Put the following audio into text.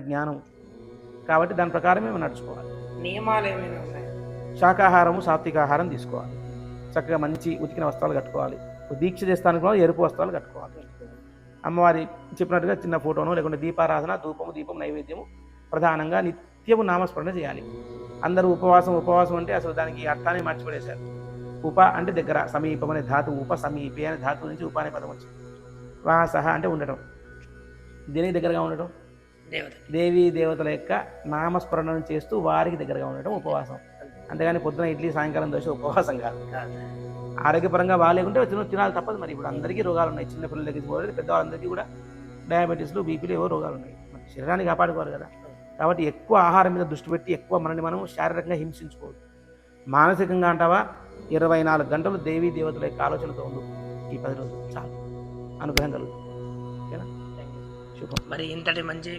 జ్ఞానం కాబట్టి దాని ప్రకారం మేము నడుచుకోవాలి. నియమాలు ఏమైనా ఉన్నాయి? శాకాహారము సాత్వికాహారం తీసుకోవాలి, చక్కగా మంచి ఉతికిన వస్త్రాలు కట్టుకోవాలి, దీక్ష చేస్తానికి కూడా ఎరుపు వస్త్రాలు కట్టుకోవాలి. అమ్మవారి చెప్పినట్టుగా చిన్న ఫోటోను లేకుంటే దీపారాధన దీపం నైవేద్యము ప్రధానంగా నిత్యము నామస్మరణ చేయాలి. అందరూ ఉపవాసం అంటే అసలు దానికి అర్థాన్ని మార్చిపడేశారు. ఉప అంటే దగ్గర, సమీపం అనే ధాతువు, ఉప సమీపే అనే ధాతువు నుంచి ఉప అనే పదం వచ్చింది. వాసహ అంటే ఉండటం, దేనికి దగ్గరగా ఉండటం, దేవీ దేవతల యొక్క నామస్మరణను చేస్తూ వారికి దగ్గరగా ఉండటం ఉపవాసం. అంతేగాని పొద్దున ఇడ్లీ సాయంకాలం దోశ ఉపవాసం కాదు. ఆరోగ్యపరంగా బాగాలేకుంటే తినాలి తప్పదు. మరి ఇప్పుడు అందరికీ రోగాలు ఉన్నాయి, చిన్నపిల్లల దగ్గర పోలేదు పెద్దవాళ్ళందరికీ కూడా డయాబెటీస్లు బీపీలు ఏవో రోగాలు ఉన్నాయి. మరి శరీరాన్ని కాపాడుకోవాలి కదా. కాబట్టి ఎక్కువ ఆహారం మీద దృష్టి పెట్టి ఎక్కువ మనల్ని మనం శారీరకంగా హింసించుకోవద్దు. మానసికంగా అంటావా 24 గంటలు దేవీ దేవతల యొక్క ఆలోచనతో ఉండు. ఈ 10 రోజులు చాలు, అనుగ్రహం కలుగుతుంది. ఓకేనా? శుభం. మరి ఇంతటి మంచి